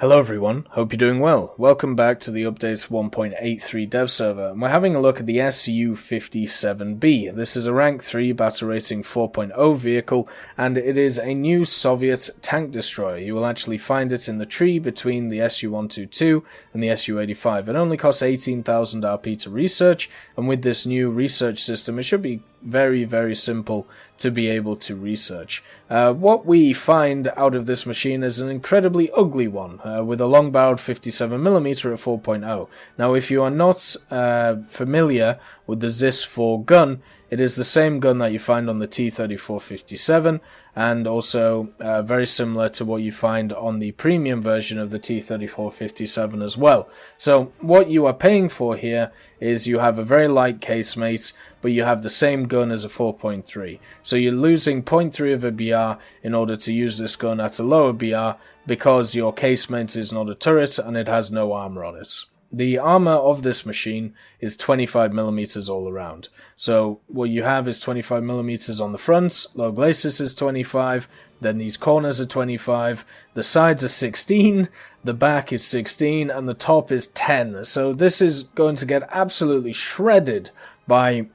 Hello everyone, hope you're doing well. Welcome back to the Updates 1.83 dev server, and we're having a look at the SU-57B. This is a rank 3 battle rating 4.0 vehicle, and it is a new Soviet tank destroyer. You will actually find it in the tree between the SU-122 and the SU-85. It only costs 18,000 RP to research, and with this new research system it should be very simple to be able to research. What we find out of this machine is an incredibly ugly one, with a long-barreled 57mm at 4.0. Now, if you are not familiar with the ZIS-4 gun, it is the same gun that you find on the T-3457, and also very similar to what you find on the premium version of the T-3457 as well. So what you are paying for here is you have a very light casemate, but you have the same gun as a 4.3. So you're losing 0.3 of a BR in order to use this gun at a lower BR because your casemate is not a turret and it has no armor on it. The armor of this machine is 25mm all around. So what you have is 25mm on the front, low glacis is 25, then these corners are 25, the sides are 16, the back is 16, and the top is 10. So this is going to get absolutely shredded by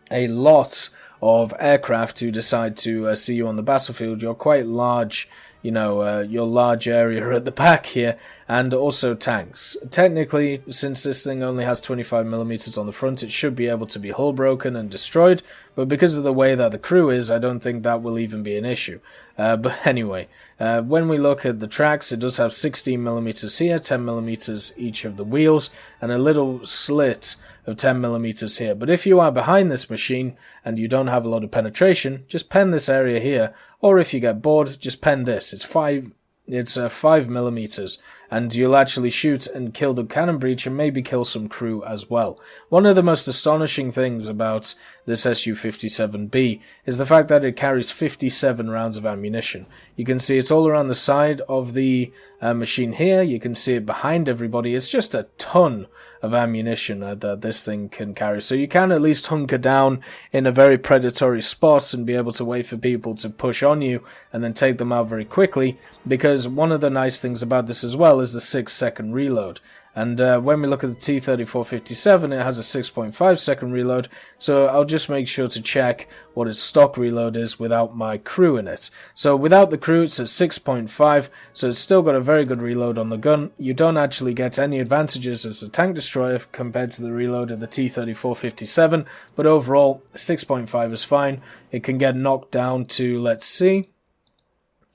a lot of aircraft who decide to see you on the battlefield. You're quite large, your large area at the back here, and also tanks. Technically, since this thing only has 25mm on the front, it should be able to be hull broken and destroyed, but because of the way that the crew is, I don't think that will even be an issue. But anyway, when we look at the tracks, it does have 16mm here, 10mm each of the wheels, and a little slit of 10mm here. But if you are behind this machine and you don't have a lot of penetration, just pen this area here, or if you get bored, just pen this. It's 5mm, and you'll actually shoot and kill the cannon breach and maybe kill some crew as well. One of the most astonishing things about this SU-57B is the fact that it carries 57 rounds of ammunition. You can see it's all around the side of the machine here. You can see it behind everybody. It's just a ton of ammunition that this thing can carry. So you can at least hunker down in a very predatory spot and be able to wait for people to push on you and then take them out very quickly, because one of the nice things about this as well is the 6-second reload. And when we look at the T-3457, it has a 6.5 second reload, so I'll just make sure to check what its stock reload is without my crew in it. So without the crew, it's at 6.5, so it's still got a very good reload on the gun. You don't actually get any advantages as a tank destroyer compared to the reload of the T-3457, but overall, 6.5 is fine. It can get knocked down to, let's see,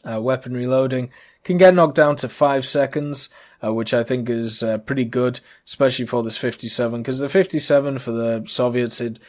weapon reloading, can get knocked down to 5 seconds, which I think is pretty good, especially for this 57, because the 57 for the Soviets, it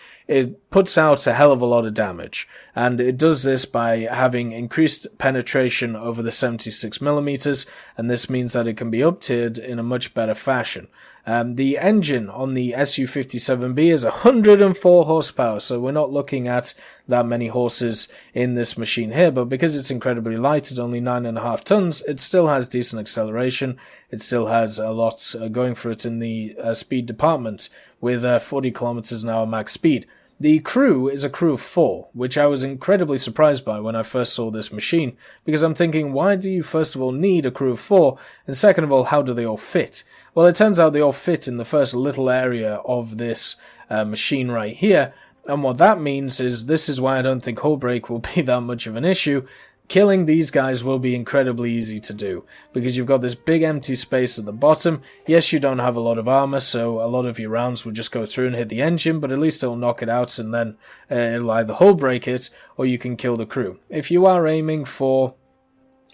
puts out a hell of a lot of damage, and it does this by having increased penetration over the 76mm, and this means that it can be up-tiered in a much better fashion. The engine on the SU-57B is 104 horsepower, so we're not looking at that many horses in this machine here, but because it's incredibly light at only 9.5 tons, it still has decent acceleration. It still has a lot going for it in the speed department, with 40 kilometers an hour max speed. The crew is a crew of 4, which I was incredibly surprised by when I first saw this machine, because I'm thinking, why do you first of all need a crew of 4, and second of all, how do they all fit? Well, it turns out they all fit in the first little area of this machine right here, and what that means is this is why I don't think hull break will be that much of an issue. Killing these guys will be incredibly easy to do, because you've got this big empty space at the bottom. Yes, you don't have a lot of armor, so a lot of your rounds will just go through and hit the engine, but at least it'll knock it out, and then it'll either hull break it, or you can kill the crew. If you are aiming for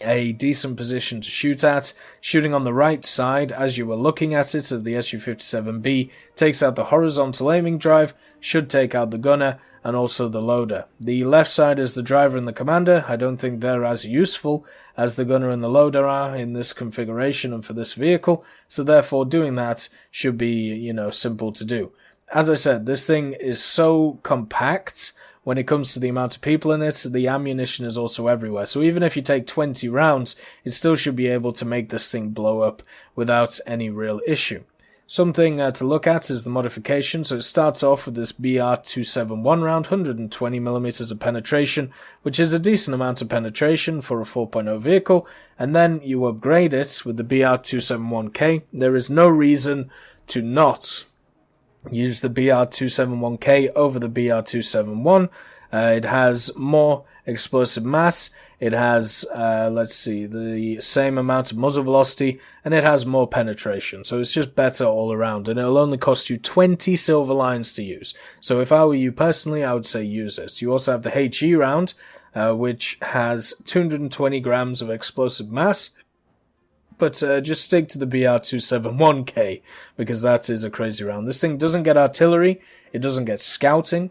a decent position to shoot at, shooting on the right side as you were looking at it of the SU-57B takes out the horizontal aiming drive, should take out the gunner, and also the loader. The left side is the driver and the commander. I don't think they're as useful as the gunner and the loader are in this configuration and for this vehicle, so therefore doing that should be, simple to do. As I said, this thing is so compact. When it comes to the amount of people in it, the ammunition is also everywhere. So even if you take 20 rounds, it still should be able to make this thing blow up without any real issue. Something to look at is the modification. So it starts off with this BR-271 round, 120mm of penetration, which is a decent amount of penetration for a 4.0 vehicle, and then you upgrade it with the BR-271K. There is no reason to not use the BR-271K over the BR-271. It has more explosive mass, it has, the same amount of muzzle velocity, and it has more penetration. So it's just better all around, and it'll only cost you 20 silver lines to use. So if I were you personally, I would say use it. You also have the HE round, which has 220 grams of explosive mass, but just stick to the BR-271K, because that is a crazy round. This thing doesn't get artillery, it doesn't get scouting,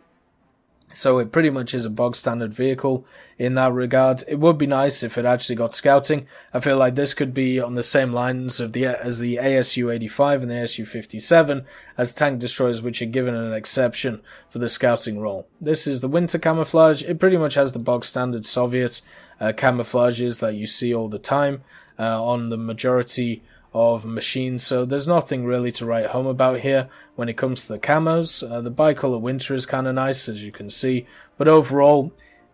so it pretty much is a bog standard vehicle in that regard. It would be nice if it actually got scouting. I feel like this could be on the same lines as the ASU-85 and the ASU-57 as tank destroyers, which are given an exception for the scouting role. This is the winter camouflage. It pretty much has the bog standard Soviet camouflages that you see all the time on the majority of machines, so there's nothing really to write home about here when it comes to the camos. The bicolor winter is kind of nice, as you can see, but overall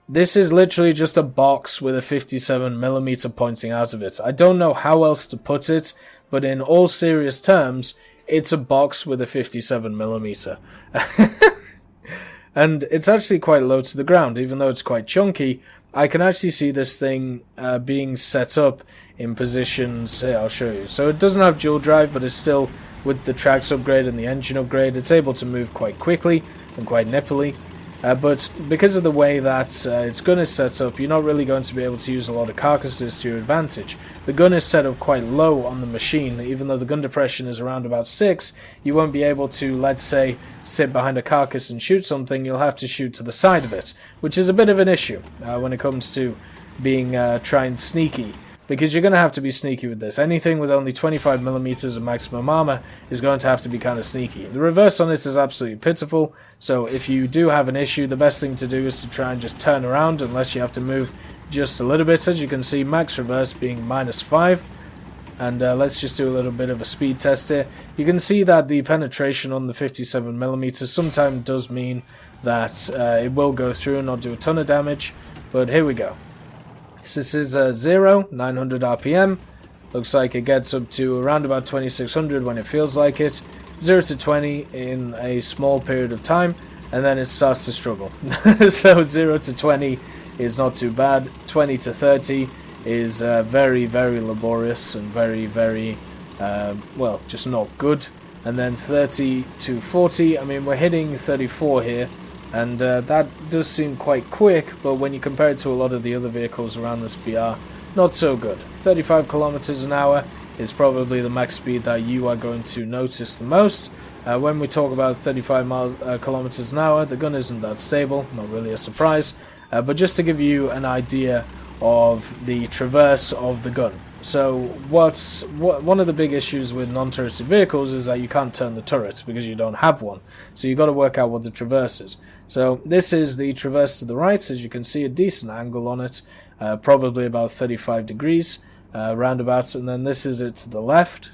this is literally just a box with a 57mm pointing out of it. I don't know how else to put it, but in all serious terms, it's a box with a 57mm. And it's actually quite low to the ground, even though it's quite chunky. I can actually see this thing being set up in positions. Here, I'll show you. So it doesn't have dual drive, but it's still, with the tracks upgrade and the engine upgrade, it's able to move quite quickly and quite nippily. But because of the way that its gun is set up, you're not really going to be able to use a lot of carcasses to your advantage. The gun is set up quite low on the machine. Even though the gun depression is around about 6, you won't be able to, let's say, sit behind a carcass and shoot something. You'll have to shoot to the side of it, which is a bit of an issue when it comes to being trying sneaky. Because you're going to have to be sneaky with this. Anything with only 25mm of maximum armor is going to have to be kind of sneaky. The reverse on it is absolutely pitiful, so if you do have an issue, the best thing to do is to try and just turn around, unless you have to move just a little bit. As you can see, max reverse being -5. And let's just do a little bit of a speed test here. You can see that the penetration on the 57mm sometimes does mean that it will go through and not do a ton of damage, but here we go. So this is 0, 900 RPM. Looks like it gets up to around about 2600 when it feels like it. 0 to 20 in a small period of time, and then it starts to struggle. So 0 to 20 is not too bad. 20 to 30 is very, very laborious and very, very, well, just not good. And then 30 to 40, I mean, we're hitting 34 here. And that does seem quite quick, but when you compare it to a lot of the other vehicles around this BR, not so good. 35 kilometers an hour is probably the max speed that you are going to notice the most. When we talk about 35 kilometers an hour, the gun isn't that stable, not really a surprise. But just to give you an idea of the traverse of the gun. So one of the big issues with non-turreted vehicles is that you can't turn the turret because you don't have one. So you've got to work out what the traverse is. So this is the traverse to the right. As you can see, a decent angle on it, probably about 35 degrees roundabouts, and then this is it to the left.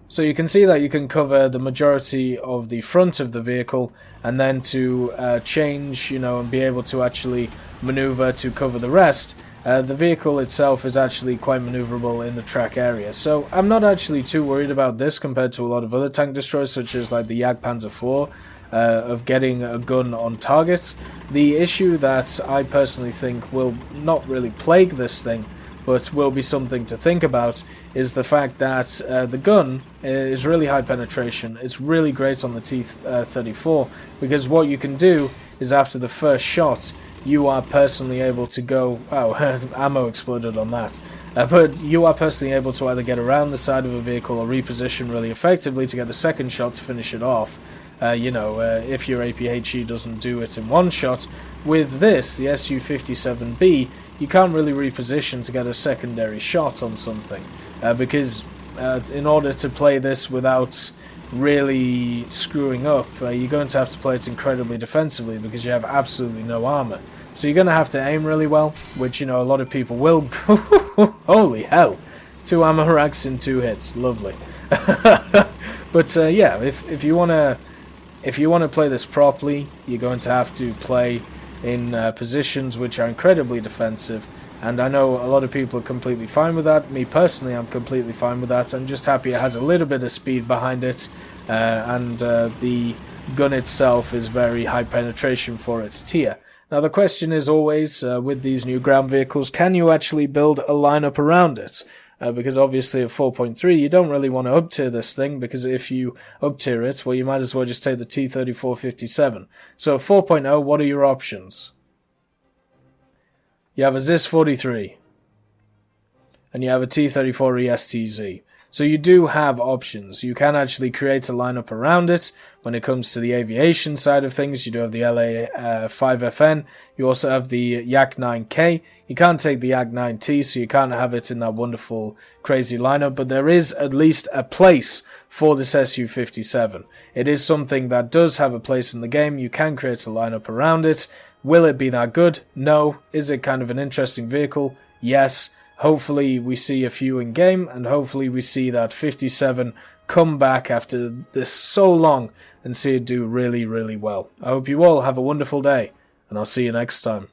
So you can see that you can cover the majority of the front of the vehicle, and then to change, and be able to actually maneuver to cover the rest. The vehicle itself is actually quite maneuverable in the track area, so I'm not actually too worried about this compared to a lot of other tank destroyers, such as like the Jagdpanzer IV, of getting a gun on target. The issue that I personally think will not really plague this thing, but will be something to think about, is the fact that the gun is really high penetration. It's really great on the T-34, because what you can do is after the first shot, you are personally able to go... Oh, ammo exploded on that. But you are personally able to either get around the side of a vehicle or reposition really effectively to get the second shot to finish it off. If your APHE doesn't do it in one shot. With this, the SU-57B, you can't really reposition to get a secondary shot on something. Because in order to play this without really screwing up, you're going to have to play it incredibly defensively because you have absolutely no armor. So you're going to have to aim really well, which, a lot of people will. Holy hell! 2 ammo racks in 2 hits. Lovely. But yeah, if you wanna play this properly, you're going to have to play in positions which are incredibly defensive. And I know a lot of people are completely fine with that. Me personally, I'm completely fine with that. I'm just happy it has a little bit of speed behind it, and the gun itself is very high penetration for its tier. Now the question is always, with these new ground vehicles, can you actually build a lineup around it? Because obviously at 4.3 you don't really want to up-tier this thing, because if you up-tier it, well, you might as well just take the T-34-57. So at 4.0, what are your options? You have a ZIS-43, and you have a T-34 ESTZ. So you do have options. You can actually create a lineup around it. When it comes to the aviation side of things, you do have the LA-5FN. You also have the Yak-9K. You can't take the Yak-9T, so you can't have it in that wonderful, crazy lineup. But there is at least a place for this SU-57. It is something that does have a place in the game. You can create a lineup around it. Will it be that good? No. Is it kind of an interesting vehicle? Yes. Hopefully we see a few in game, and hopefully we see that 57 come back after this so long and see it do really, really well. I hope you all have a wonderful day, and I'll see you next time.